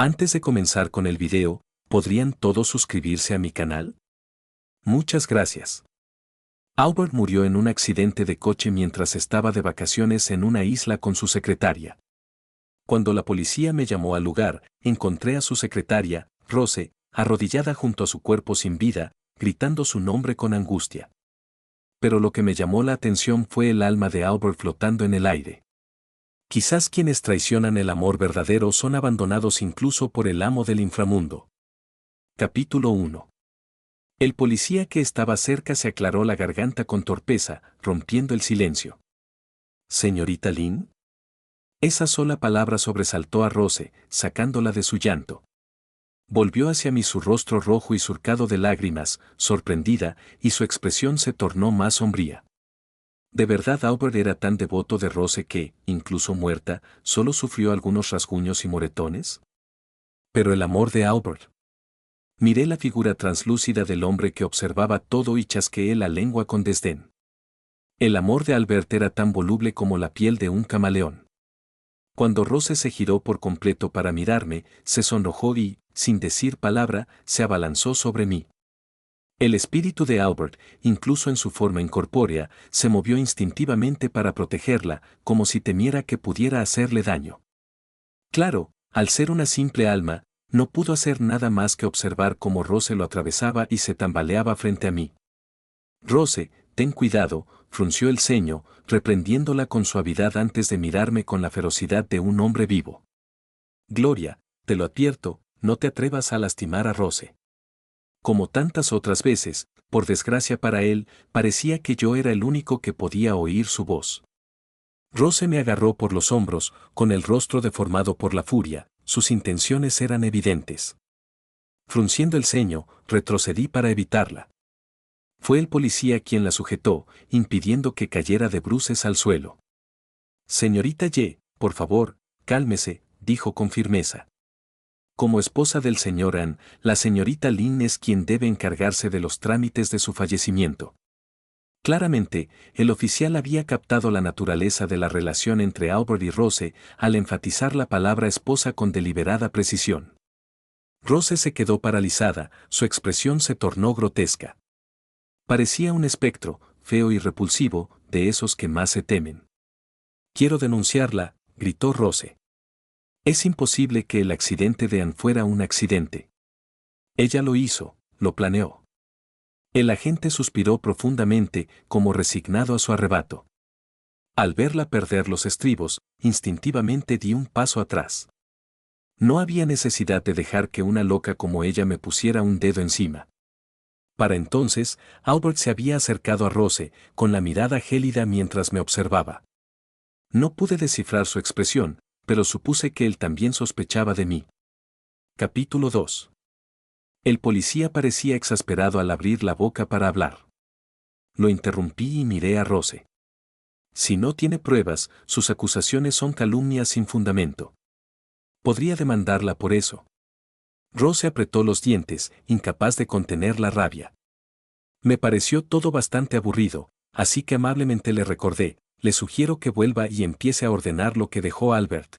Antes de comenzar con el video, ¿podrían todos suscribirse a mi canal? Muchas gracias. Albert murió en un accidente de coche mientras estaba de vacaciones en una isla con su secretaria. Cuando la policía me llamó al lugar, encontré a su secretaria, Rose, arrodillada junto a su cuerpo sin vida, gritando su nombre con angustia. Pero lo que me llamó la atención fue el alma de Albert flotando en el aire. Quizás quienes traicionan el amor verdadero son abandonados incluso por el amo del inframundo. Capítulo 1. El policía que estaba cerca se aclaró la garganta con torpeza, rompiendo el silencio. ¿Señorita Lynn? Esa sola palabra sobresaltó a Rose, sacándola de su llanto. Volvió hacia mí su rostro rojo y surcado de lágrimas, sorprendida, y su expresión se tornó más sombría. ¿De verdad Albert era tan devoto de Rose que, incluso muerta, solo sufrió algunos rasguños y moretones? Pero el amor de Albert. Miré la figura translúcida del hombre que observaba todo y chasqueé la lengua con desdén. El amor de Albert era tan voluble como la piel de un camaleón. Cuando Rose se giró por completo para mirarme, se sonrojó y, sin decir palabra, se abalanzó sobre mí. El espíritu de Albert, incluso en su forma incorpórea, se movió instintivamente para protegerla, como si temiera que pudiera hacerle daño. Claro, al ser una simple alma, no pudo hacer nada más que observar cómo Rose lo atravesaba y se tambaleaba frente a mí. Rose, ten cuidado, frunció el ceño, reprendiéndola con suavidad antes de mirarme con la ferocidad de un hombre vivo. Gloria, te lo advierto, no te atrevas a lastimar a Rose. Como tantas otras veces, por desgracia para él, parecía que yo era el único que podía oír su voz. Rose me agarró por los hombros, con el rostro deformado por la furia, sus intenciones eran evidentes. Frunciendo el ceño, retrocedí para evitarla. Fue el policía quien la sujetó, impidiendo que cayera de bruces al suelo. Señorita Ye, por favor, cálmese, dijo con firmeza. Como esposa del señor Ann, la señorita Lynn es quien debe encargarse de los trámites de su fallecimiento. Claramente, el oficial había captado la naturaleza de la relación entre Albert y Rose al enfatizar la palabra esposa con deliberada precisión. Rose se quedó paralizada, su expresión se tornó grotesca. Parecía un espectro, feo y repulsivo, de esos que más se temen. Quiero denunciarla, gritó Rose. Es imposible que el accidente de Ann fuera un accidente. Ella lo hizo, lo planeó. El agente suspiró profundamente, como resignado a su arrebato. Al verla perder los estribos, instintivamente di un paso atrás. No había necesidad de dejar que una loca como ella me pusiera un dedo encima. Para entonces, Albert se había acercado a Rose, con la mirada gélida mientras me observaba. No pude descifrar su expresión, pero supuse que él también sospechaba de mí. Capítulo 2. El policía parecía exasperado al abrir la boca para hablar. Lo interrumpí y miré a Rose. Si no tiene pruebas, sus acusaciones son calumnias sin fundamento. Podría demandarla por eso. Rose apretó los dientes, incapaz de contener la rabia. Me pareció todo bastante aburrido, así que amablemente le recordé, le sugiero que vuelva y empiece a ordenar lo que dejó Albert.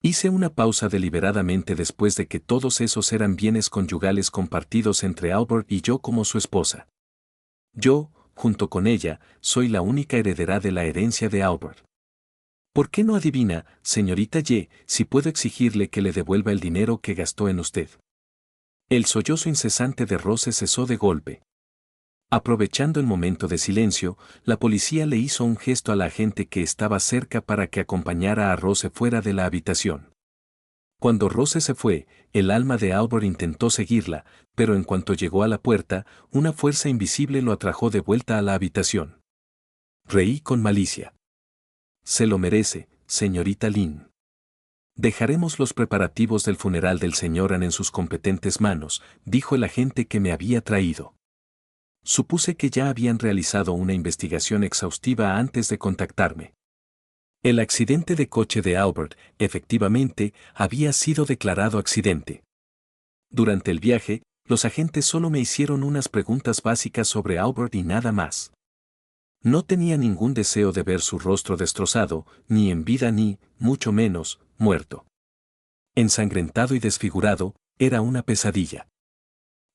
Hice una pausa deliberadamente después de que todos esos eran bienes conyugales compartidos entre Albert y yo como su esposa. Yo, junto con ella, soy la única heredera de la herencia de Albert. ¿Por qué no adivina, señorita Ye, si puedo exigirle que le devuelva el dinero que gastó en usted? El sollozo incesante de Rose cesó de golpe. Aprovechando el momento de silencio, la policía le hizo un gesto a la agente que estaba cerca para que acompañara a Rose fuera de la habitación. Cuando Rose se fue, el alma de Albert intentó seguirla, pero en cuanto llegó a la puerta, una fuerza invisible lo atrajo de vuelta a la habitación. Reí con malicia. Se lo merece, señorita Lynn. Dejaremos los preparativos del funeral del señor Ann en sus competentes manos, dijo el agente que me había traído. Supuse que ya habían realizado una investigación exhaustiva antes de contactarme. El accidente de coche de Albert, efectivamente, había sido declarado accidente. Durante el viaje, los agentes solo me hicieron unas preguntas básicas sobre Albert y nada más. No tenía ningún deseo de ver su rostro destrozado, ni en vida ni, mucho menos, muerto. Ensangrentado y desfigurado, era una pesadilla.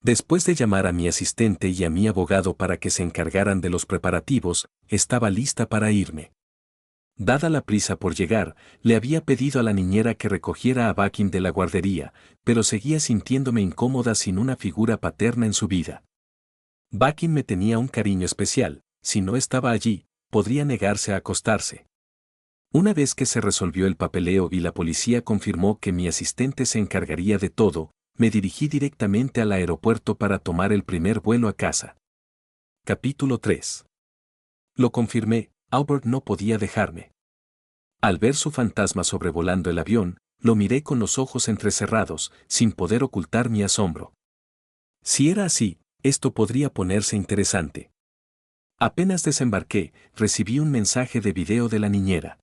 Después de llamar a mi asistente y a mi abogado para que se encargaran de los preparativos, estaba lista para irme. Dada la prisa por llegar, le había pedido a la niñera que recogiera a Bakin de la guardería, pero seguía sintiéndome incómoda sin una figura paterna en su vida. Bakin me tenía un cariño especial, si no estaba allí, podría negarse a acostarse. Una vez que se resolvió el papeleo y la policía confirmó que mi asistente se encargaría de todo, me dirigí directamente al aeropuerto para tomar el primer vuelo a casa. Capítulo 3. Lo confirmé, Albert no podía dejarme. Al ver su fantasma sobrevolando el avión, lo miré con los ojos entrecerrados, sin poder ocultar mi asombro. Si era así, esto podría ponerse interesante. Apenas desembarqué, recibí un mensaje de video de la niñera.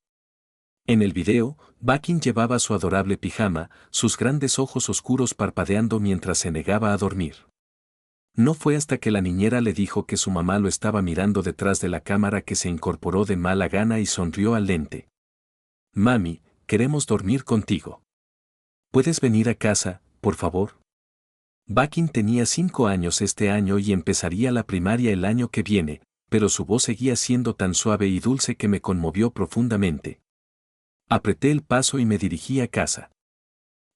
En el video, Bakin llevaba su adorable pijama, sus grandes ojos oscuros parpadeando mientras se negaba a dormir. No fue hasta que la niñera le dijo que su mamá lo estaba mirando detrás de la cámara que se incorporó de mala gana y sonrió al lente. Mami, queremos dormir contigo. ¿Puedes venir a casa, por favor? Bakin tenía 5 años este año y empezaría la primaria el año que viene, pero su voz seguía siendo tan suave y dulce que me conmovió profundamente. Apreté el paso y me dirigí a casa.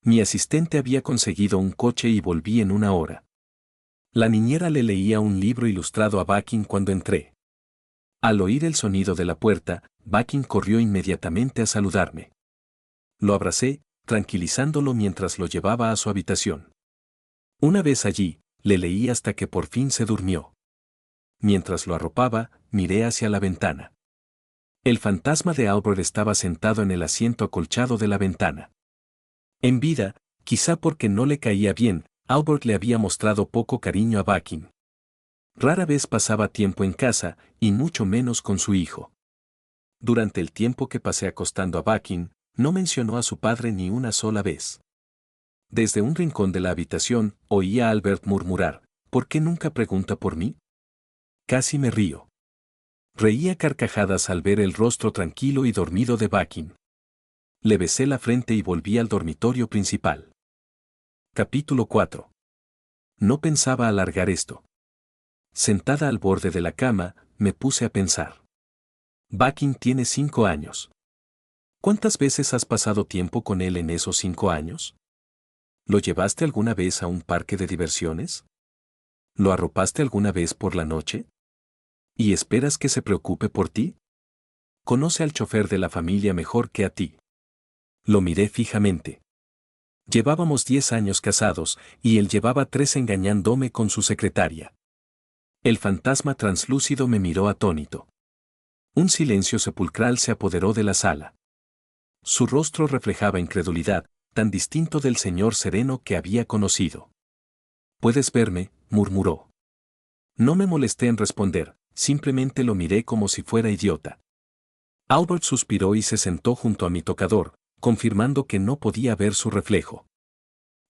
Mi asistente había conseguido un coche y volví en 1 hora. La niñera le leía un libro ilustrado a Bakin cuando entré. Al oír el sonido de la puerta, Bakin corrió inmediatamente a saludarme. Lo abracé, tranquilizándolo mientras lo llevaba a su habitación. Una vez allí, le leí hasta que por fin se durmió. Mientras lo arropaba, miré hacia la ventana. El fantasma de Albert estaba sentado en el asiento acolchado de la ventana. En vida, quizá porque no le caía bien, Albert le había mostrado poco cariño a Bakin. Rara vez pasaba tiempo en casa, y mucho menos con su hijo. Durante el tiempo que pasé acostando a Bakin, no mencionó a su padre ni una sola vez. Desde un rincón de la habitación, oía a Albert murmurar, ¿por qué nunca pregunta por mí? Casi me río. Reía carcajadas al ver el rostro tranquilo y dormido de Bakin. Le besé la frente y volví al dormitorio principal. Capítulo 4. No pensaba alargar esto. Sentada al borde de la cama, me puse a pensar. Bakin tiene 5 años. ¿Cuántas veces has pasado tiempo con él en esos 5 años? ¿Lo llevaste alguna vez a un parque de diversiones? ¿Lo arropaste alguna vez por la noche? ¿Y esperas que se preocupe por ti? Conoce al chofer de la familia mejor que a ti. Lo miré fijamente. Llevábamos 10 años casados, y él llevaba 3 engañándome con su secretaria. El fantasma translúcido me miró atónito. Un silencio sepulcral se apoderó de la sala. Su rostro reflejaba incredulidad, tan distinto del señor sereno que había conocido. «Puedes verme», murmuró. No me molesté en responder, simplemente lo miré como si fuera idiota. Albert suspiró y se sentó junto a mi tocador, confirmando que no podía ver su reflejo.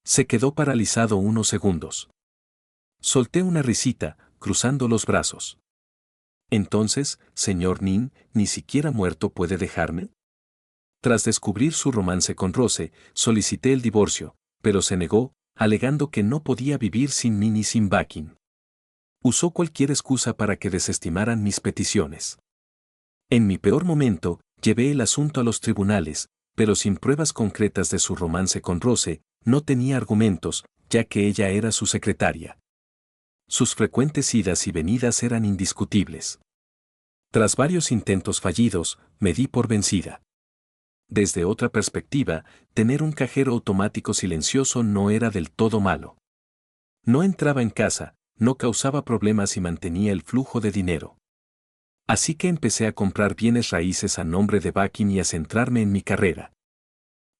Se quedó paralizado unos segundos. Solté una risita, cruzando los brazos. Entonces, señor Nin, ¿ni siquiera muerto puede dejarme? Tras descubrir su romance con Rose, solicité el divorcio, pero se negó, alegando que no podía vivir sin mí ni sin Bakin. Usó cualquier excusa para que desestimaran mis peticiones. En mi peor momento, llevé el asunto a los tribunales, pero sin pruebas concretas de su romance con Rose, no tenía argumentos, ya que ella era su secretaria. Sus frecuentes idas y venidas eran indiscutibles. Tras varios intentos fallidos, me di por vencida. Desde otra perspectiva, tener un cajero automático silencioso no era del todo malo. No entraba en casa, no causaba problemas y mantenía el flujo de dinero. Así que empecé a comprar bienes raíces a nombre de Bakin y a centrarme en mi carrera.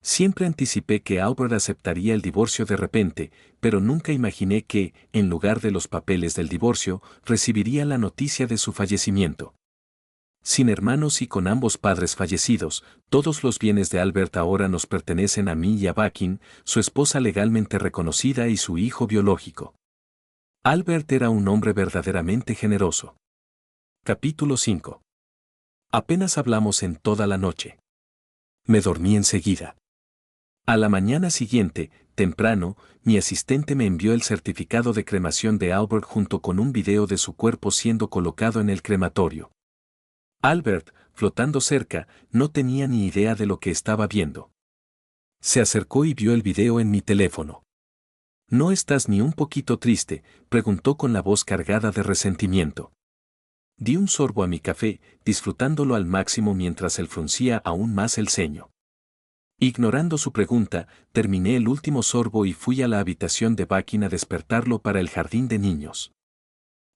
Siempre anticipé que Albert aceptaría el divorcio de repente, pero nunca imaginé que, en lugar de los papeles del divorcio, recibiría la noticia de su fallecimiento. Sin hermanos y con ambos padres fallecidos, todos los bienes de Albert ahora nos pertenecen a mí y a Bakin, su esposa legalmente reconocida y su hijo biológico. Albert era un hombre verdaderamente generoso. Capítulo 5. Apenas hablamos en toda la noche. Me dormí enseguida. A la mañana siguiente, temprano, mi asistente me envió el certificado de cremación de Albert junto con un video de su cuerpo siendo colocado en el crematorio. Albert, flotando cerca, no tenía ni idea de lo que estaba viendo. Se acercó y vio el video en mi teléfono. ¿No estás ni un poquito triste?, preguntó con la voz cargada de resentimiento. Di un sorbo a mi café, disfrutándolo al máximo mientras él fruncía aún más el ceño. Ignorando su pregunta, terminé el último sorbo y fui a la habitación de Bakin a despertarlo para el jardín de niños.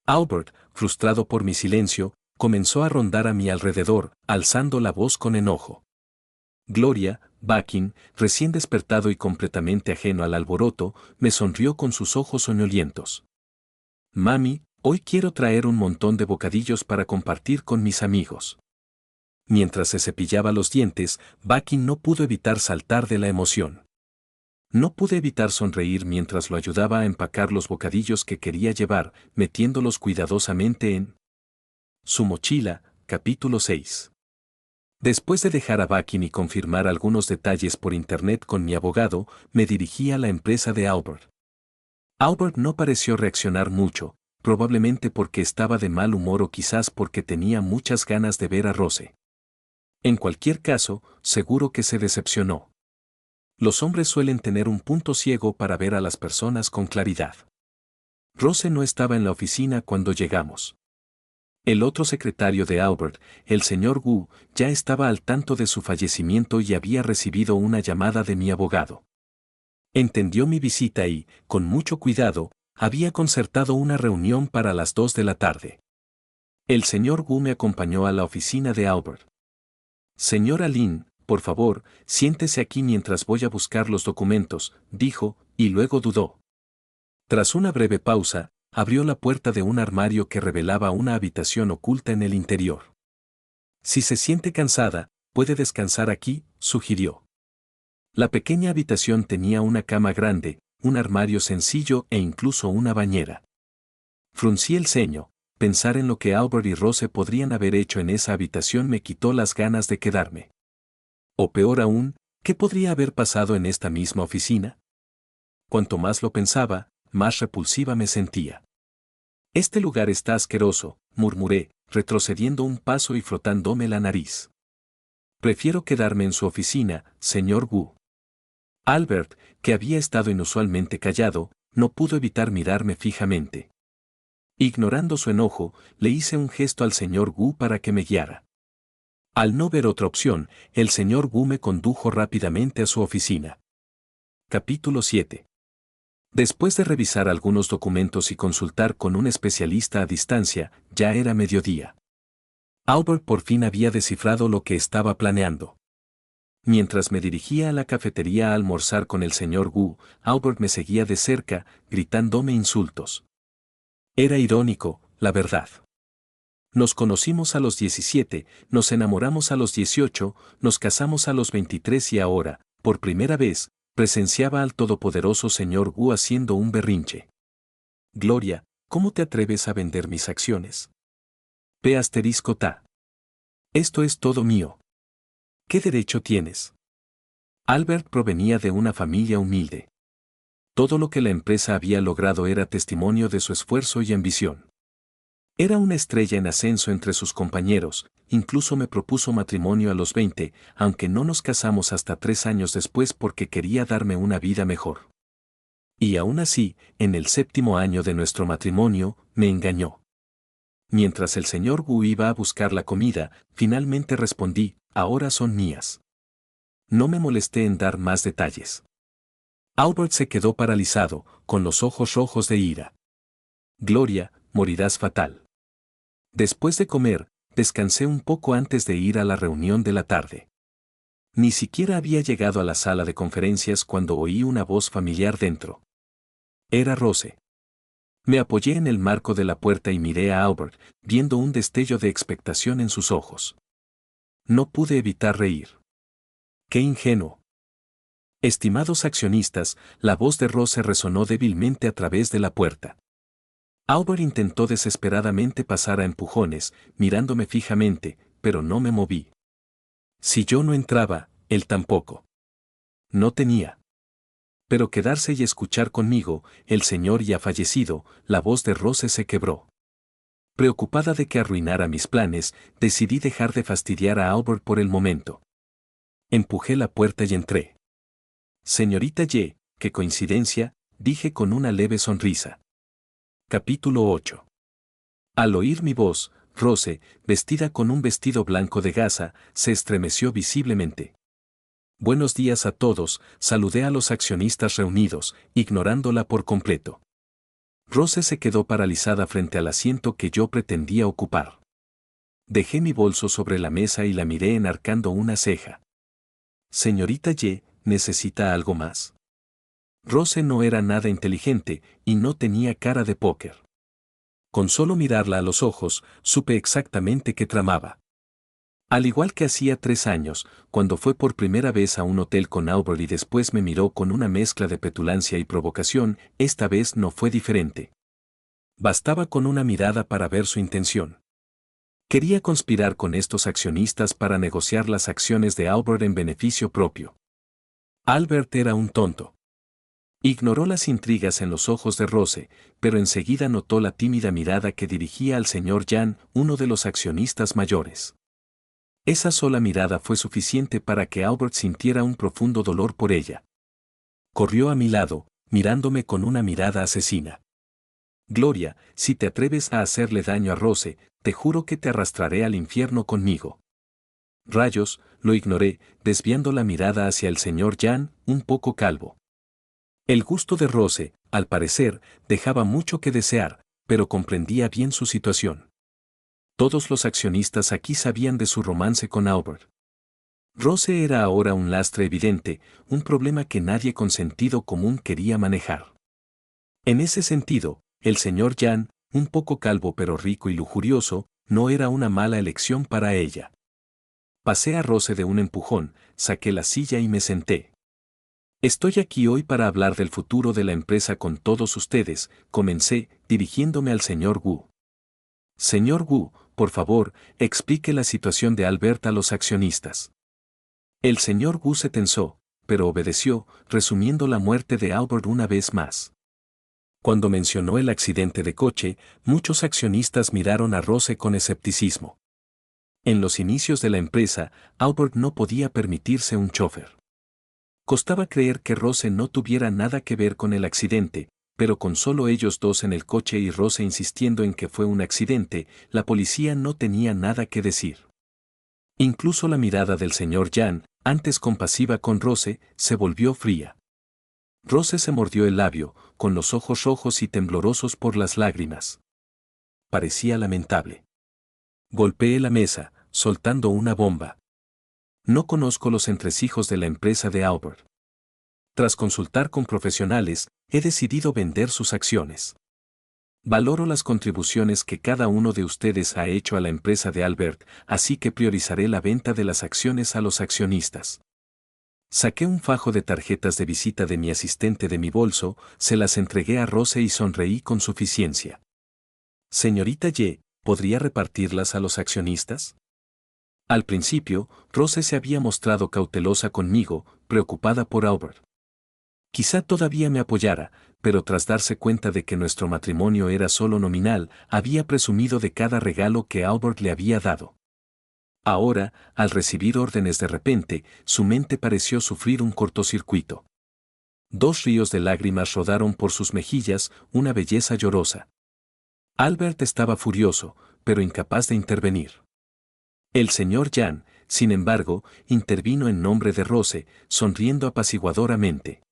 Albert, frustrado por mi silencio, comenzó a rondar a mi alrededor, alzando la voz con enojo. Gloria, Bakin, recién despertado y completamente ajeno al alboroto, me sonrió con sus ojos soñolientos. Mami, hoy quiero traer un montón de bocadillos para compartir con mis amigos. Mientras se cepillaba los dientes, Bakin no pudo evitar saltar de la emoción. No pude evitar sonreír mientras lo ayudaba a empacar los bocadillos que quería llevar, metiéndolos cuidadosamente en su mochila. Capítulo 6. Después de dejar a Bakin y confirmar algunos detalles por internet con mi abogado, me dirigí a la empresa de Albert. Albert no pareció reaccionar mucho, probablemente porque estaba de mal humor o quizás porque tenía muchas ganas de ver a Rose. En cualquier caso, seguro que se decepcionó. Los hombres suelen tener un punto ciego para ver a las personas con claridad. Rose no estaba en la oficina cuando llegamos. El otro secretario de Albert, el señor Wu, ya estaba al tanto de su fallecimiento y había recibido una llamada de mi abogado. Entendió mi visita y, con mucho cuidado, había concertado una reunión para las 2 de la tarde. El señor Wu me acompañó a la oficina de Albert. Señora Lin, por favor, siéntese aquí mientras voy a buscar los documentos, dijo, y luego dudó. Tras una breve pausa, abrió la puerta de un armario que revelaba una habitación oculta en el interior. Si se siente cansada, puede descansar aquí, sugirió. La pequeña habitación tenía una cama grande, un armario sencillo e incluso una bañera. Fruncí el ceño. Pensar en lo que Albert y Rose podrían haber hecho en esa habitación me quitó las ganas de quedarme. O peor aún, ¿qué podría haber pasado en esta misma oficina? Cuanto más lo pensaba, más repulsiva me sentía. Este lugar está asqueroso, murmuré, retrocediendo un paso y frotándome la nariz. Prefiero quedarme en su oficina, señor Wu. Albert, que había estado inusualmente callado, no pudo evitar mirarme fijamente. Ignorando su enojo, le hice un gesto al señor Wu para que me guiara. Al no ver otra opción, el señor Wu me condujo rápidamente a su oficina. Capítulo 7. Después de revisar algunos documentos y consultar con un especialista a distancia, ya era mediodía. Albert por fin había descifrado lo que estaba planeando. Mientras me dirigía a la cafetería a almorzar con el señor Wu, Albert me seguía de cerca, gritándome insultos. Era irónico, la verdad. Nos conocimos a los 17, nos enamoramos a los 18, nos casamos a los 23 y ahora, por primera vez, presenciaba al todopoderoso señor Wu haciendo un berrinche. Gloria, ¿cómo te atreves a vender mis acciones? P*ta. Esto es todo mío. ¿Qué derecho tienes? Albert provenía de una familia humilde. Todo lo que la empresa había logrado era testimonio de su esfuerzo y ambición. Era una estrella en ascenso entre sus compañeros, incluso me propuso matrimonio a los 20, aunque no nos casamos hasta 3 años después porque quería darme una vida mejor. Y aún así, en el 7º año de nuestro matrimonio, me engañó. Mientras el señor Wu iba a buscar la comida, finalmente respondí, ahora son mías. No me molesté en dar más detalles. Albert se quedó paralizado, con los ojos rojos de ira. Gloria, morirás fatal. Después de comer, descansé un poco antes de ir a la reunión de la tarde. Ni siquiera había llegado a la sala de conferencias cuando oí una voz familiar dentro. Era Rose. Me apoyé en el marco de la puerta y miré a Albert, viendo un destello de expectación en sus ojos. No pude evitar reír. ¡Qué ingenuo! Estimados accionistas, la voz de Rose resonó débilmente a través de la puerta. Albert intentó desesperadamente pasar a empujones, mirándome fijamente, pero no me moví. Si yo no entraba, él tampoco. No tenía. Pero quedarse y escuchar conmigo, el señor ya fallecido, la voz de Rose se quebró. Preocupada de que arruinara mis planes, decidí dejar de fastidiar a Albert por el momento. Empujé la puerta y entré. Señorita Y, qué coincidencia, dije con una leve sonrisa. Capítulo 8. Al oír mi voz, Rose, vestida con un vestido blanco de gasa, se estremeció visiblemente. Buenos días a todos, saludé a los accionistas reunidos, ignorándola por completo. Rose se quedó paralizada frente al asiento que yo pretendía ocupar. Dejé mi bolso sobre la mesa y la miré enarcando una ceja. Señorita Y, ¿necesita algo más? Rose no era nada inteligente y no tenía cara de póker. Con solo mirarla a los ojos, supe exactamente qué tramaba. Al igual que hacía 3 años, cuando fue por primera vez a un hotel con Albert y después me miró con una mezcla de petulancia y provocación, esta vez no fue diferente. Bastaba con una mirada para ver su intención. Quería conspirar con estos accionistas para negociar las acciones de Albert en beneficio propio. Albert era un tonto. Ignoró las intrigas en los ojos de Rose, pero enseguida notó la tímida mirada que dirigía al señor Jan, uno de los accionistas mayores. Esa sola mirada fue suficiente para que Albert sintiera un profundo dolor por ella. Corrió a mi lado, mirándome con una mirada asesina. Gloria, si te atreves a hacerle daño a Rose, te juro que te arrastraré al infierno conmigo. Rayos, lo ignoré, desviando la mirada hacia el señor Jan, un poco calvo. El gusto de Rose, al parecer, dejaba mucho que desear, pero comprendía bien su situación. Todos los accionistas aquí sabían de su romance con Albert. Rose era ahora un lastre evidente, un problema que nadie con sentido común quería manejar. En ese sentido, el señor Jan, un poco calvo pero rico y lujurioso, no era una mala elección para ella. Pasé a Rose de un empujón, saqué la silla y me senté. Estoy aquí hoy para hablar del futuro de la empresa con todos ustedes, comencé, dirigiéndome al señor Wu. Señor Wu, por favor, explique la situación de Albert a los accionistas. El señor Wu se tensó, pero obedeció, resumiendo la muerte de Albert una vez más. Cuando mencionó el accidente de coche, muchos accionistas miraron a Rose con escepticismo. En los inicios de la empresa, Albert no podía permitirse un chofer. Costaba creer que Rose no tuviera nada que ver con el accidente, pero con solo ellos dos en el coche y Rose insistiendo en que fue un accidente, la policía no tenía nada que decir. Incluso la mirada del señor Jan, antes compasiva con Rose, se volvió fría. Rose se mordió el labio, con los ojos rojos y temblorosos por las lágrimas. Parecía lamentable. Golpeé la mesa, soltando una bomba. No conozco los entresijos de la empresa de Albert. Tras consultar con profesionales, he decidido vender sus acciones. Valoro las contribuciones que cada uno de ustedes ha hecho a la empresa de Albert, así que priorizaré la venta de las acciones a los accionistas. Saqué un fajo de tarjetas de visita de mi asistente de mi bolso, se las entregué a Rose y sonreí con suficiencia. Señorita Y, ¿podría repartirlas a los accionistas? Al principio, Rose se había mostrado cautelosa conmigo, preocupada por Albert. Quizá todavía me apoyara, pero tras darse cuenta de que nuestro matrimonio era solo nominal, había presumido de cada regalo que Albert le había dado. Ahora, al recibir órdenes de repente, su mente pareció sufrir un cortocircuito. 2 ríos de lágrimas rodaron por sus mejillas, una belleza llorosa. Albert estaba furioso, pero incapaz de intervenir. El señor Jan, sin embargo, intervino en nombre de Rose, sonriendo apaciguadoramente.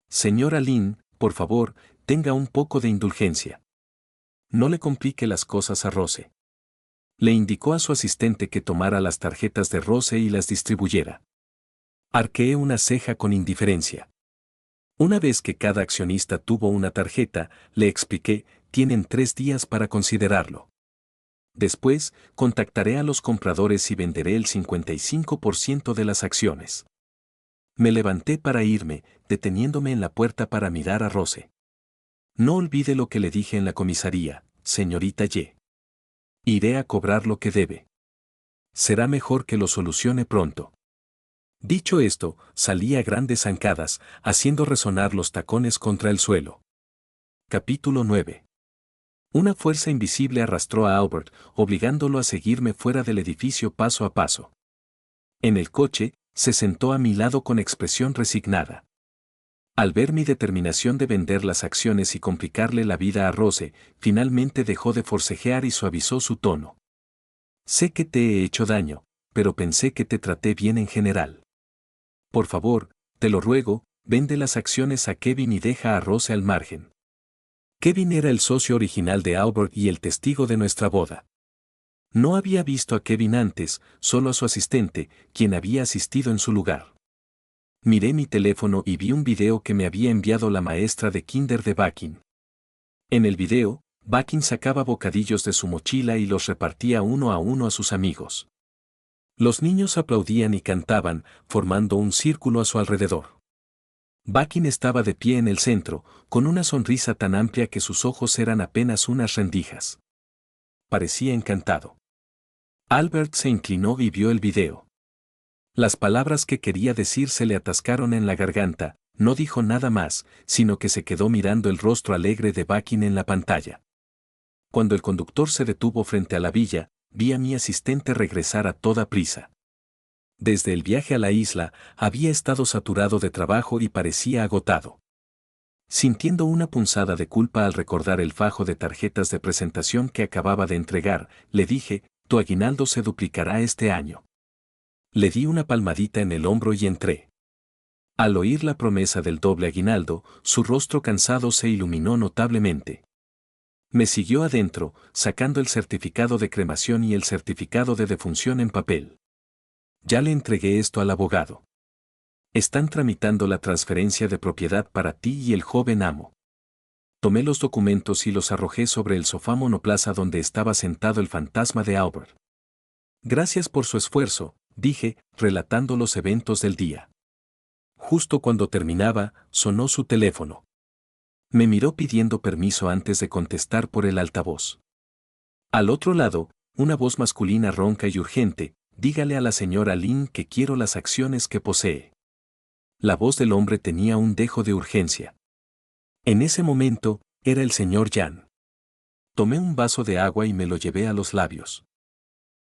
Señora Lin, por favor, tenga un poco de indulgencia. No le complique las cosas a Rose. Le indicó a su asistente que tomara las tarjetas de Rose y las distribuyera. Arqueé una ceja con indiferencia. Una vez que cada accionista tuvo una tarjeta, le expliqué, tienen 3 días para considerarlo. Después, contactaré a los compradores y venderé el 55% de las acciones. Me levanté para irme, deteniéndome en la puerta para mirar a Rose. No olvide lo que le dije en la comisaría, señorita Y. Iré a cobrar lo que debe. Será mejor que lo solucione pronto. Dicho esto, salí a grandes zancadas, haciendo resonar los tacones contra el suelo. Capítulo 9. Una fuerza invisible arrastró a Albert, obligándolo a seguirme fuera del edificio paso a paso. En el coche, se sentó a mi lado con expresión resignada. Al ver mi determinación de vender las acciones y complicarle la vida a Rose, finalmente dejó de forcejear y suavizó su tono. Sé que te he hecho daño, pero pensé que te traté bien en general. Por favor, te lo ruego, vende las acciones a Kevin y deja a Rose al margen. Kevin era el socio original de Albert y el testigo de nuestra boda. No había visto a Kevin antes, solo a su asistente, quien había asistido en su lugar. Miré mi teléfono y vi un video que me había enviado la maestra de kinder de Bakin. En el video, Bakin sacaba bocadillos de su mochila y los repartía uno a uno a sus amigos. Los niños aplaudían y cantaban, formando un círculo a su alrededor. Bakin estaba de pie en el centro, con una sonrisa tan amplia que sus ojos eran apenas unas rendijas. Parecía encantado. Albert se inclinó y vio el video. Las palabras que quería decir se le atascaron en la garganta, no dijo nada más, sino que se quedó mirando el rostro alegre de Bakin en la pantalla. Cuando el conductor se detuvo frente a la villa, vi a mi asistente regresar a toda prisa. Desde el viaje a la isla, había estado saturado de trabajo y parecía agotado. Sintiendo una punzada de culpa al recordar el fajo de tarjetas de presentación que acababa de entregar, le dije, tu aguinaldo se duplicará este año. Le di una palmadita en el hombro y entré. Al oír la promesa del doble aguinaldo, su rostro cansado se iluminó notablemente. Me siguió adentro, sacando el certificado de cremación y el certificado de defunción en papel. Ya le entregué esto al abogado. Están tramitando la transferencia de propiedad para ti y el joven amo. Tomé los documentos y los arrojé sobre el sofá monoplaza donde estaba sentado el fantasma de Albert. Gracias por su esfuerzo, dije, relatando los eventos del día. Justo cuando terminaba, sonó su teléfono. Me miró pidiendo permiso antes de contestar por el altavoz. Al otro lado, una voz masculina ronca y urgente, dígale a la señora Lynn que quiero las acciones que posee. La voz del hombre tenía un dejo de urgencia. En ese momento, era el señor Jan. Tomé un vaso de agua y me lo llevé a los labios.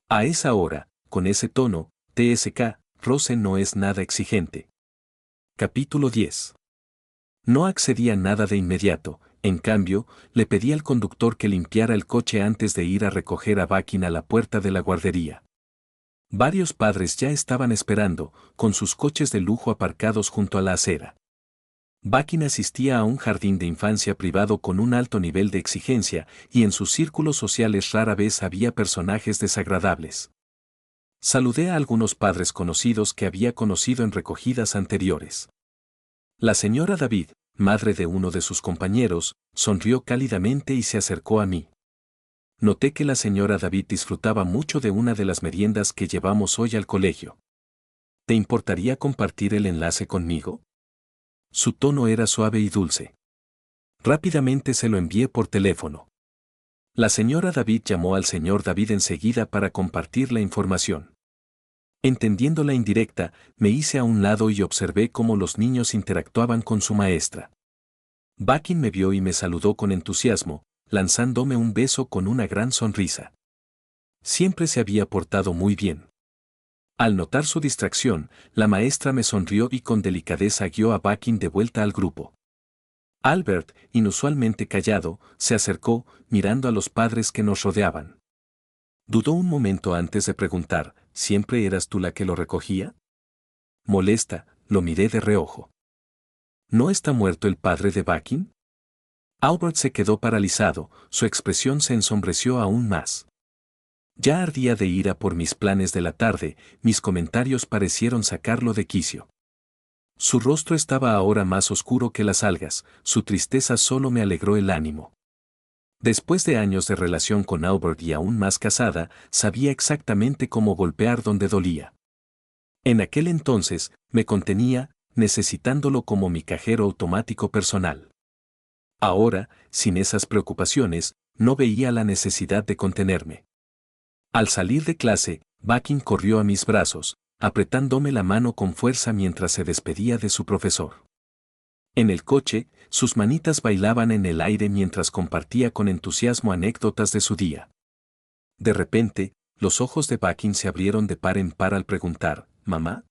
A esa hora, con ese tono, TSK, Rose no es nada exigente. Capítulo 10. No accedí a nada de inmediato, en cambio, le pedí al conductor que limpiara el coche antes de ir a recoger a Bakin a la puerta de la guardería. Varios padres ya estaban esperando, con sus coches de lujo aparcados junto a la acera. Bakin asistía a un jardín de infancia privado con un alto nivel de exigencia, y en sus círculos sociales rara vez había personajes desagradables. Saludé a algunos padres conocidos que había conocido en recogidas anteriores. La señora David, madre de uno de sus compañeros, sonrió cálidamente y se acercó a mí. Noté que la señora David disfrutaba mucho de una de las meriendas que llevamos hoy al colegio. ¿Te importaría compartir el enlace conmigo? Su tono era suave y dulce. Rápidamente se lo envié por teléfono. La señora David llamó al señor David enseguida para compartir la información. Entendiendo la indirecta, me hice a un lado y observé cómo los niños interactuaban con su maestra. Bakin me vio y me saludó con entusiasmo, lanzándome un beso con una gran sonrisa. Siempre se había portado muy bien. Al notar su distracción, la maestra me sonrió y con delicadeza guió a Bakin de vuelta al grupo. Albert, inusualmente callado, se acercó, mirando a los padres que nos rodeaban. Dudó un momento antes de preguntar, ¿siempre eras tú la que lo recogía? Molesta, lo miré de reojo. ¿No está muerto el padre de Bakin? Albert se quedó paralizado, su expresión se ensombreció aún más. Ya ardía de ira por mis planes de la tarde, mis comentarios parecieron sacarlo de quicio. Su rostro estaba ahora más oscuro que las algas, su tristeza solo me alegró el ánimo. Después de años de relación con Albert y aún más casada, sabía exactamente cómo golpear donde dolía. En aquel entonces, me contenía, necesitándolo como mi cajero automático personal. Ahora, sin esas preocupaciones, no veía la necesidad de contenerme. Al salir de clase, Bakin corrió a mis brazos, apretándome la mano con fuerza mientras se despedía de su profesor. En el coche, sus manitas bailaban en el aire mientras compartía con entusiasmo anécdotas de su día. De repente, los ojos de Bucky se abrieron de par en par al preguntar, ¿mamá?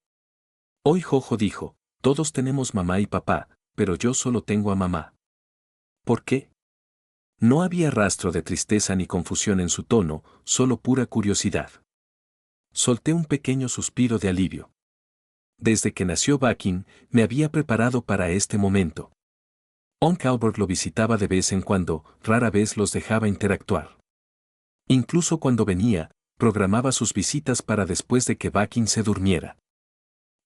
Hoy Jojo dijo, todos tenemos mamá y papá, pero yo solo tengo a mamá. ¿Por qué? No había rastro de tristeza ni confusión en su tono, solo pura curiosidad. Solté un pequeño suspiro de alivio. Desde que nació Bucky, me había preparado para este momento. Oncle Albert lo visitaba de vez en cuando, rara vez los dejaba interactuar. Incluso cuando venía, programaba sus visitas para después de que Bucky se durmiera.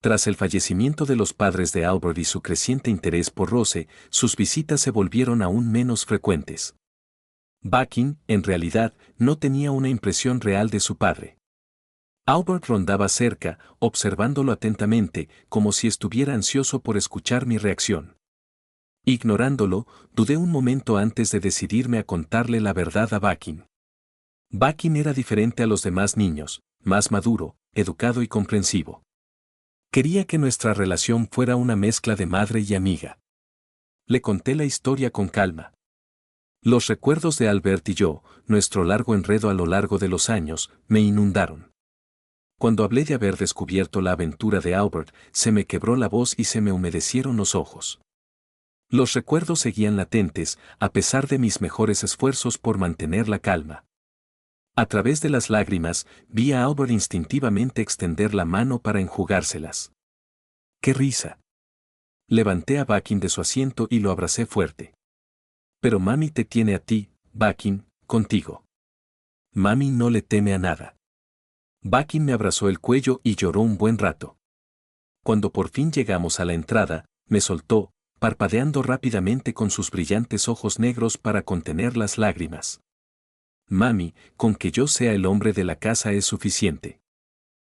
Tras el fallecimiento de los padres de Albert y su creciente interés por Rose, sus visitas se volvieron aún menos frecuentes. Bucky, en realidad, no tenía una impresión real de su padre. Albert rondaba cerca, observándolo atentamente, como si estuviera ansioso por escuchar mi reacción. Ignorándolo, dudé un momento antes de decidirme a contarle la verdad a Bucky. Bucky era diferente a los demás niños, más maduro, educado y comprensivo. Quería que nuestra relación fuera una mezcla de madre y amiga. Le conté la historia con calma. Los recuerdos de Albert y yo, nuestro largo enredo a lo largo de los años, me inundaron. Cuando hablé de haber descubierto la aventura de Albert, se me quebró la voz y se me humedecieron los ojos. Los recuerdos seguían latentes, a pesar de mis mejores esfuerzos por mantener la calma. A través de las lágrimas, vi a Albert instintivamente extender la mano para enjugárselas. ¡Qué risa! Levanté a Bucky de su asiento y lo abracé fuerte. Pero mami te tiene a ti, Bucky, contigo. Mami no le teme a nada. Bucky me abrazó el cuello y lloró un buen rato. Cuando por fin llegamos a la entrada, me soltó, parpadeando rápidamente con sus brillantes ojos negros para contener las lágrimas. Mami, con que yo sea el hombre de la casa es suficiente.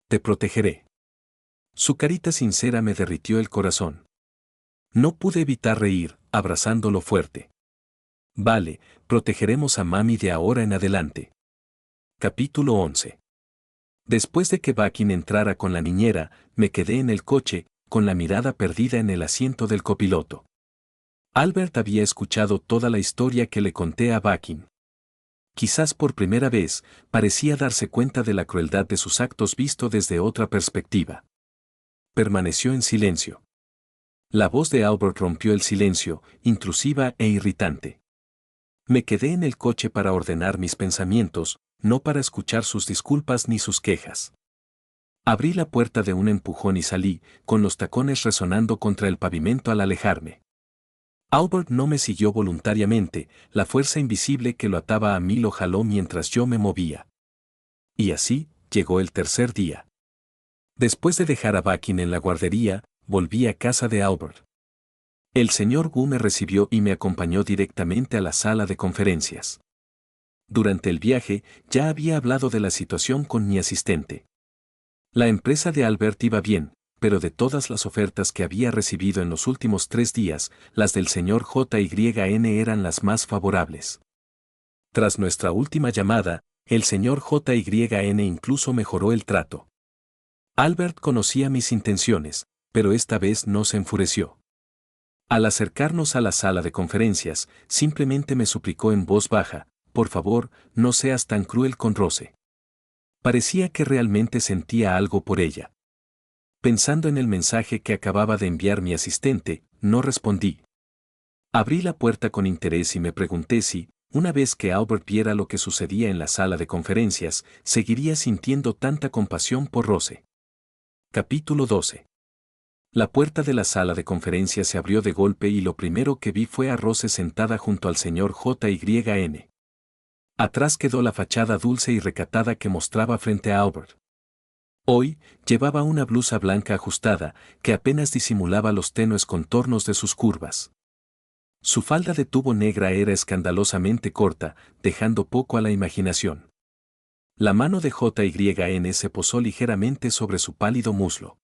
Te protegeré. Su carita sincera me derritió el corazón. No pude evitar reír, abrazándolo fuerte. Vale, protegeremos a mami de ahora en adelante. Capítulo 11. Después de que Bucky entrara con la niñera, me quedé en el coche, con la mirada perdida en el asiento del copiloto. Albert había escuchado toda la historia que le conté a Bucky. Quizás por primera vez, parecía darse cuenta de la crueldad de sus actos visto desde otra perspectiva. Permaneció en silencio. La voz de Albert rompió el silencio, intrusiva e irritante. Me quedé en el coche para ordenar mis pensamientos, no para escuchar sus disculpas ni sus quejas. Abrí la puerta de un empujón y salí, con los tacones resonando contra el pavimento al alejarme. Albert no me siguió voluntariamente, la fuerza invisible que lo ataba a mí lo jaló mientras yo me movía. Y así, llegó el tercer día. Después de dejar a Bucky en la guardería, volví a casa de Albert. El señor Wu me recibió y me acompañó directamente a la sala de conferencias. Durante el viaje, ya había hablado de la situación con mi asistente. La empresa de Albert iba bien, pero de todas las ofertas que había recibido en los últimos 3 días, las del señor JYN eran las más favorables. Tras nuestra última llamada, el señor JYN incluso mejoró el trato. Albert conocía mis intenciones, pero esta vez no se enfureció. Al acercarnos a la sala de conferencias, simplemente me suplicó en voz baja, por favor, no seas tan cruel con Rose. Parecía que realmente sentía algo por ella. Pensando en el mensaje que acababa de enviar mi asistente, no respondí. Abrí la puerta con interés y me pregunté si, una vez que Albert viera lo que sucedía en la sala de conferencias, seguiría sintiendo tanta compasión por Rose. Capítulo 12. La puerta de la sala de conferencias se abrió de golpe y lo primero que vi fue a Rose sentada junto al señor JYN. Atrás quedó la fachada dulce y recatada que mostraba frente a Albert. Hoy, llevaba una blusa blanca ajustada, que apenas disimulaba los tenues contornos de sus curvas. Su falda de tubo negra era escandalosamente corta, dejando poco a la imaginación. La mano de JYN se posó ligeramente sobre su pálido muslo.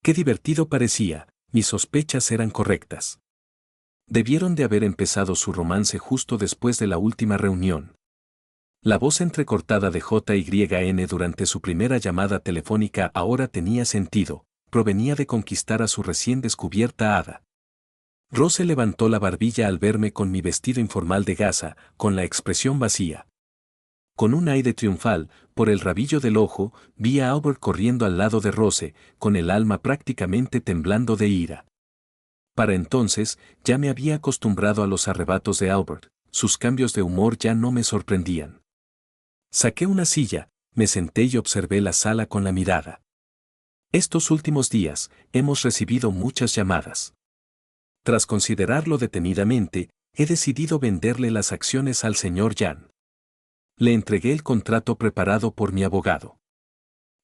Qué divertido parecía, mis sospechas eran correctas. Debieron de haber empezado su romance justo después de la última reunión. La voz entrecortada de JYN durante su primera llamada telefónica ahora tenía sentido, provenía de conquistar a su recién descubierta hada. Rose levantó la barbilla al verme con mi vestido informal de gasa, con la expresión vacía. Con un aire triunfal, por el rabillo del ojo, vi a Albert corriendo al lado de Rose, con el alma prácticamente temblando de ira. Para entonces, ya me había acostumbrado a los arrebatos de Albert, sus cambios de humor ya no me sorprendían. Saqué una silla, me senté y observé la sala con la mirada. Estos últimos días, hemos recibido muchas llamadas. Tras considerarlo detenidamente, he decidido venderle las acciones al señor Jan. Le entregué el contrato preparado por mi abogado.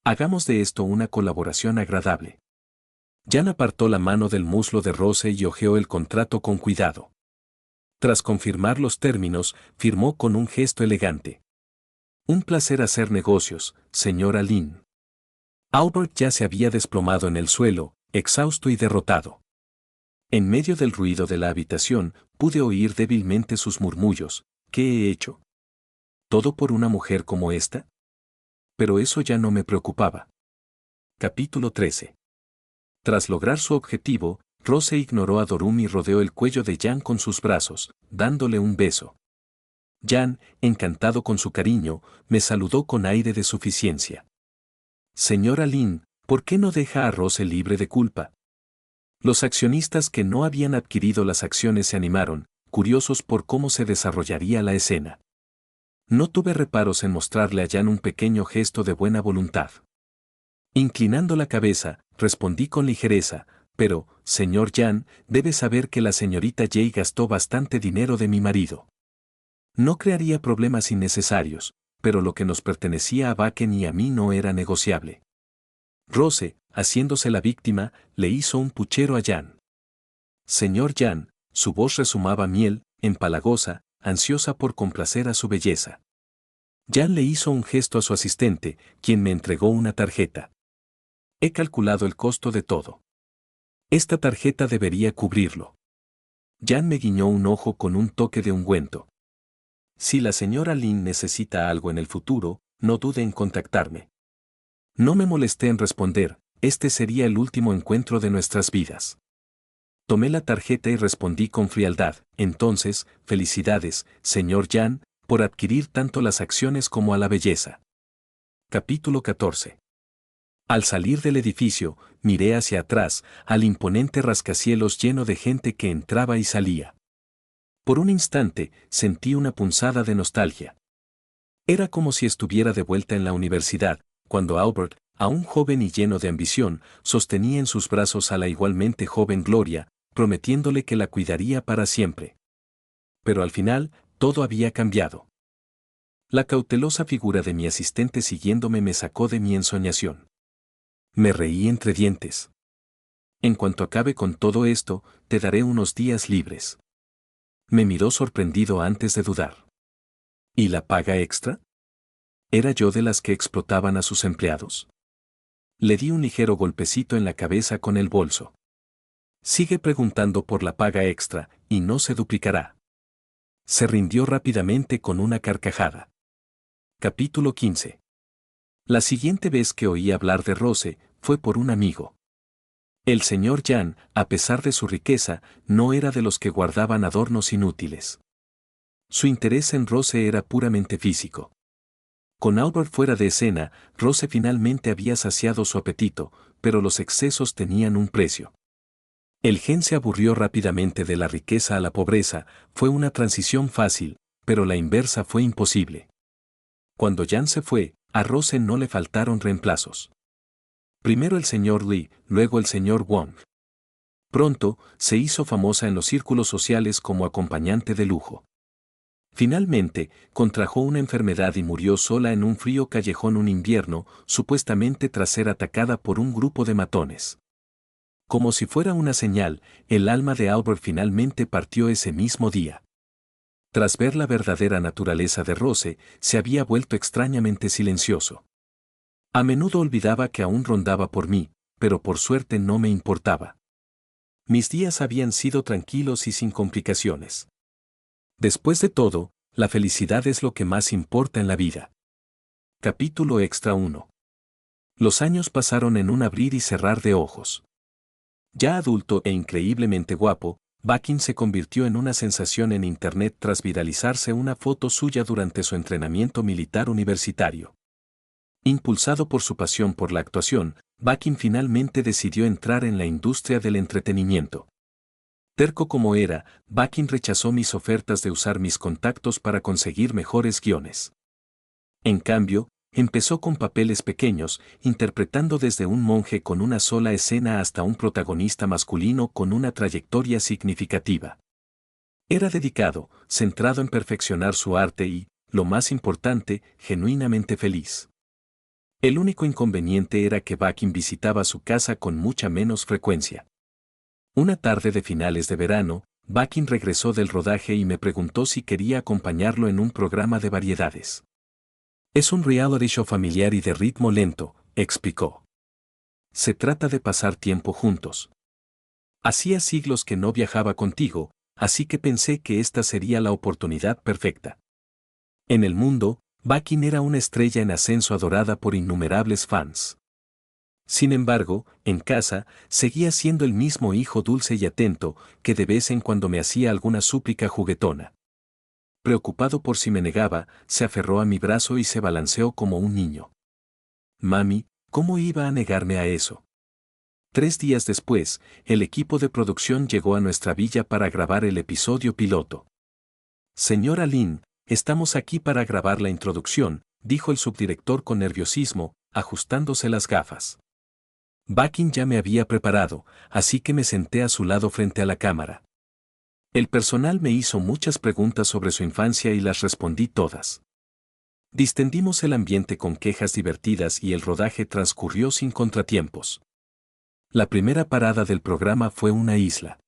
Hagamos de esto una colaboración agradable. Jan apartó la mano del muslo de Rose y hojeó el contrato con cuidado. Tras confirmar los términos, firmó con un gesto elegante. Un placer hacer negocios, señora Lynn. Albert ya se había desplomado en el suelo, exhausto y derrotado. En medio del ruido de la habitación, pude oír débilmente sus murmullos. ¿Qué he hecho? ¿Todo por una mujer como esta? Pero eso ya no me preocupaba. Capítulo 13. Tras lograr su objetivo, Rose ignoró a Dorum y rodeó el cuello de Jan con sus brazos, dándole un beso. Jan, encantado con su cariño, me saludó con aire de suficiencia. Señora Lynn, ¿por qué no deja a Rose libre de culpa? Los accionistas que no habían adquirido las acciones se animaron, curiosos por cómo se desarrollaría la escena. No tuve reparos en mostrarle a Jan un pequeño gesto de buena voluntad. Inclinando la cabeza, respondí con ligereza, pero, señor Jan, debe saber que la señorita Jay gastó bastante dinero de mi marido. No crearía problemas innecesarios, pero lo que nos pertenecía a Bakken y a mí no era negociable. Rose, haciéndose la víctima, le hizo un puchero a Jan. Señor Jan, su voz resumaba miel, empalagosa, ansiosa por complacer a su belleza. Jan le hizo un gesto a su asistente, quien me entregó una tarjeta. He calculado el costo de todo. Esta tarjeta debería cubrirlo. Jan me guiñó un ojo con un toque de ungüento. Si la señora Lynn necesita algo en el futuro, no dude en contactarme. No me molesté en responder, este sería el último encuentro de nuestras vidas. Tomé la tarjeta y respondí con frialdad, entonces, felicidades, señor Jan, por adquirir tanto las acciones como a la belleza. Capítulo 14. Al salir del edificio, miré hacia atrás, al imponente rascacielos lleno de gente que entraba y salía. Por un instante, sentí una punzada de nostalgia. Era como si estuviera de vuelta en la universidad, cuando Albert, aún joven y lleno de ambición, sostenía en sus brazos a la igualmente joven Gloria, prometiéndole que la cuidaría para siempre. Pero al final, todo había cambiado. La cautelosa figura de mi asistente siguiéndome me sacó de mi ensoñación. Me reí entre dientes. En cuanto acabe con todo esto, te daré unos días libres. Me miró sorprendido antes de dudar. ¿Y la paga extra? ¿Era yo de las que explotaban a sus empleados? Le di un ligero golpecito en la cabeza con el bolso. Sigue preguntando por la paga extra, y no se duplicará. Se rindió rápidamente con una carcajada. Capítulo 15. La siguiente vez que oí hablar de Rose, fue por un amigo. El señor Jan, a pesar de su riqueza, no era de los que guardaban adornos inútiles. Su interés en Rose era puramente físico. Con Albert fuera de escena, Rose finalmente había saciado su apetito, pero los excesos tenían un precio. El gen se aburrió rápidamente de la riqueza a la pobreza, fue una transición fácil, pero la inversa fue imposible. Cuando Jan se fue, a Rose no le faltaron reemplazos. Primero el señor Lee, luego el señor Wong. Pronto, se hizo famosa en los círculos sociales como acompañante de lujo. Finalmente, contrajo una enfermedad y murió sola en un frío callejón un invierno, supuestamente tras ser atacada por un grupo de matones. Como si fuera una señal, el alma de Albert finalmente partió ese mismo día. Tras ver la verdadera naturaleza de Rose, se había vuelto extrañamente silencioso. A menudo olvidaba que aún rondaba por mí, pero por suerte no me importaba. Mis días habían sido tranquilos y sin complicaciones. Después de todo, La felicidad es lo que más importa en la vida. Capítulo extra 1. Los años pasaron en un abrir y cerrar de ojos. Ya adulto e increíblemente guapo, Bakin se convirtió en una sensación en Internet tras viralizarse una foto suya durante su entrenamiento militar universitario. Impulsado por su pasión por la actuación, Bakin finalmente decidió entrar en la industria del entretenimiento. Terco como era, Bakin rechazó mis ofertas de usar mis contactos para conseguir mejores guiones. En cambio, empezó con papeles pequeños, interpretando desde un monje con una sola escena hasta un protagonista masculino con una trayectoria significativa. Era dedicado, centrado en perfeccionar su arte y, lo más importante, genuinamente feliz. El único inconveniente era que Bakin visitaba su casa con mucha menos frecuencia. Una tarde de finales de verano, Bakin regresó del rodaje y me preguntó si quería acompañarlo en un programa de variedades. Es un reality show familiar y de ritmo lento, explicó. Se trata de pasar tiempo juntos. Hacía siglos que no viajaba contigo, así que pensé que esta sería la oportunidad perfecta. En el mundo, Bakin era una estrella en ascenso adorada por innumerables fans. Sin embargo, en casa, seguía siendo el mismo hijo dulce y atento, que de vez en cuando me hacía alguna súplica juguetona. Preocupado por si me negaba, se aferró a mi brazo y se balanceó como un niño. Mami, ¿cómo iba a negarme a eso? 3 días después, el equipo de producción llegó a nuestra villa para grabar el episodio piloto. Señora Lin, estamos aquí para grabar la introducción, dijo el subdirector con nerviosismo, ajustándose las gafas. Bakin ya me había preparado, así que me senté a su lado frente a la cámara. El personal me hizo muchas preguntas sobre su infancia y las respondí todas. Distendimos el ambiente con quejas divertidas y el rodaje transcurrió sin contratiempos. La primera parada del programa fue una isla.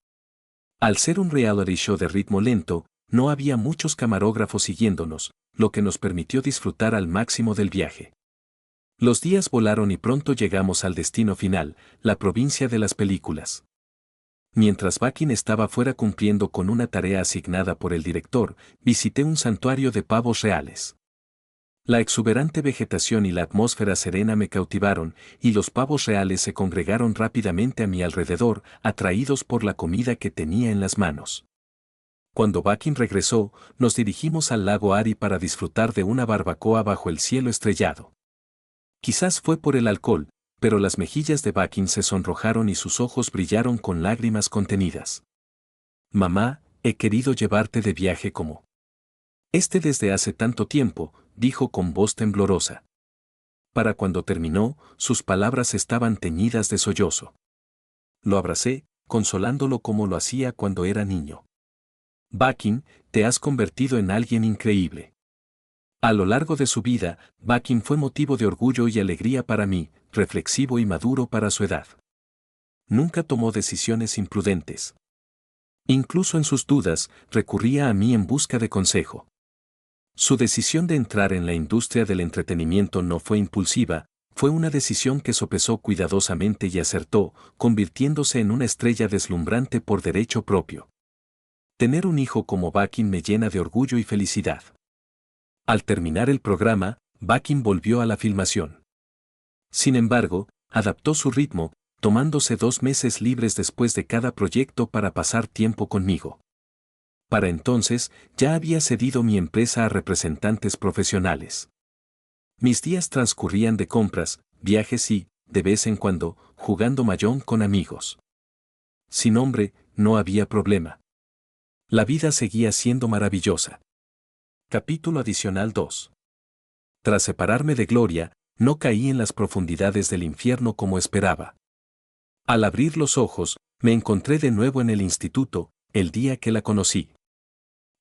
Al ser un reality show de ritmo lento, no había muchos camarógrafos siguiéndonos, lo que nos permitió disfrutar al máximo del viaje. Los días volaron y pronto llegamos al destino final, la provincia de las películas. Mientras Bakin estaba fuera cumpliendo con una tarea asignada por el director, visité un santuario de pavos reales. La exuberante vegetación y la atmósfera serena me cautivaron, y los pavos reales se congregaron rápidamente a mi alrededor, atraídos por la comida que tenía en las manos. Cuando Bakin regresó, nos dirigimos al lago Ari para disfrutar de una barbacoa bajo el cielo estrellado. Quizás fue por el alcohol, pero las mejillas de Bakin se sonrojaron y sus ojos brillaron con lágrimas contenidas. Mamá, he querido llevarte de viaje como desde hace tanto tiempo, dijo con voz temblorosa. Para cuando terminó, sus palabras estaban teñidas de sollozo. Lo abracé, consolándolo como lo hacía cuando era niño. Bakin, te has convertido en alguien increíble. A lo largo de su vida, Bakin fue motivo de orgullo y alegría para mí, reflexivo y maduro para su edad. Nunca tomó decisiones imprudentes. Incluso en sus dudas, recurría a mí en busca de consejo. Su decisión de entrar en la industria del entretenimiento no fue impulsiva, fue una decisión que sopesó cuidadosamente y acertó, convirtiéndose en una estrella deslumbrante por derecho propio. Tener un hijo como Bakin me llena de orgullo y felicidad. Al terminar el programa, Bakin volvió a la filmación. Sin embargo, adaptó su ritmo, tomándose 2 meses libres después de cada proyecto para pasar tiempo conmigo. Para entonces, ya había cedido mi empresa a representantes profesionales. Mis días transcurrían de compras, viajes y, de vez en cuando, jugando mahjong con amigos. Sin hombre, no había problema. La vida seguía siendo maravillosa. Capítulo adicional 2. Tras separarme de Gloria, no caí en las profundidades del infierno como esperaba. Al abrir los ojos, me encontré de nuevo en el instituto, el día que la conocí.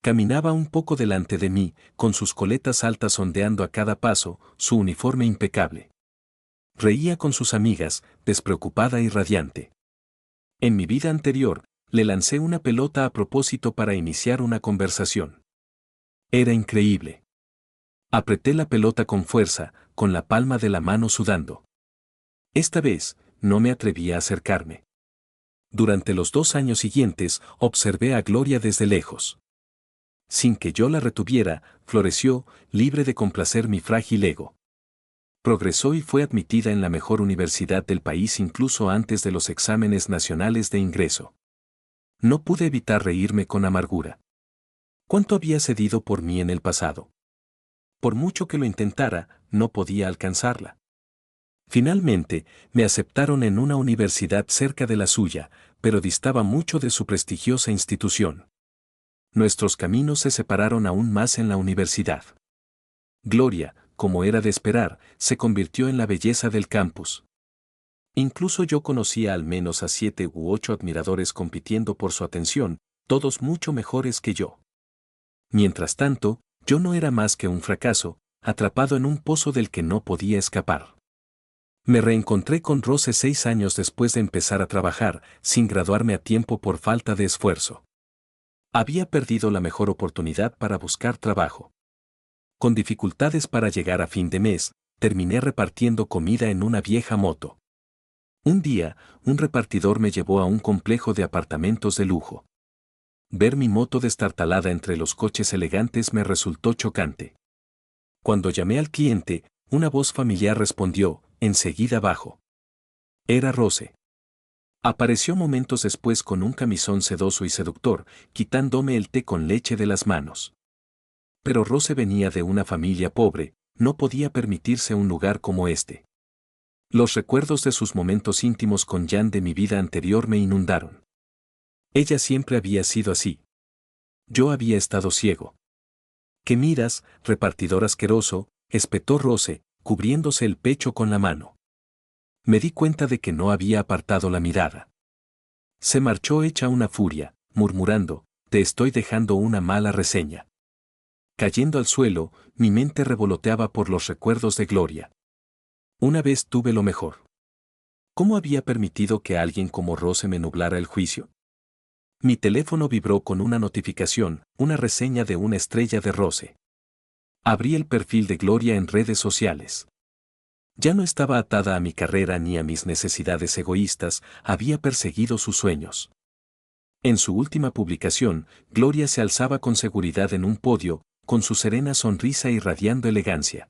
Caminaba un poco delante de mí, con sus coletas altas ondeando a cada paso, su uniforme impecable. Reía con sus amigas, despreocupada y radiante. En mi vida anterior, le lancé una pelota a propósito para iniciar una conversación. Era increíble. Apreté la pelota con fuerza, con la palma de la mano sudando. Esta vez, no me atreví a acercarme. Durante los 2 años siguientes, observé a Gloria desde lejos. sin que yo la retuviera, floreció, libre de complacer mi frágil ego. Progresó y fue admitida en la mejor universidad del país incluso antes de los exámenes nacionales de ingreso. No pude evitar reírme con amargura. ¿Cuánto había cedido por mí en el pasado? Por mucho que lo intentara, no podía alcanzarla. Finalmente, me aceptaron en una universidad cerca de la suya, pero distaba mucho de su prestigiosa institución. Nuestros caminos se separaron aún más en la universidad. Gloria, como era de esperar, se convirtió en la belleza del campus. Incluso yo conocía al menos a 7 u 8 admiradores compitiendo por su atención, todos mucho mejores que yo. Mientras tanto, yo no era más que un fracaso, atrapado en un pozo del que no podía escapar. Me reencontré con Rose 6 años después de empezar a trabajar, sin graduarme a tiempo por falta de esfuerzo. Había perdido la mejor oportunidad para buscar trabajo. Con dificultades para llegar a fin de mes, terminé repartiendo comida en una vieja moto. Un día, un repartidor me llevó a un complejo de apartamentos de lujo. Ver mi moto destartalada entre los coches elegantes me resultó chocante. Cuando llamé al cliente, una voz familiar respondió, enseguida bajo. Era Rose. Apareció momentos después con un camisón sedoso y seductor, quitándome el té con leche de las manos. Pero Rose venía de una familia pobre, no podía permitirse un lugar como este. Los recuerdos de sus momentos íntimos con Jan de mi vida anterior me inundaron. Ella siempre había sido así. Yo había estado ciego. ¿Qué miras, repartidor asqueroso?, espetó Rose, cubriéndose el pecho con la mano. Me di cuenta de que no había apartado la mirada. Se marchó hecha una furia, murmurando, te estoy dejando una mala reseña. Cayendo al suelo, mi mente revoloteaba por los recuerdos de Gloria. Una vez tuve lo mejor. ¿Cómo había permitido que alguien como Rose me nublara el juicio? Mi teléfono vibró con una notificación, una reseña de una estrella de Rose. Abrí el perfil de Gloria en redes sociales. Ya no estaba atada a mi carrera ni a mis necesidades egoístas, había perseguido sus sueños. En su última publicación, Gloria se alzaba con seguridad en un podio, con su serena sonrisa irradiando elegancia.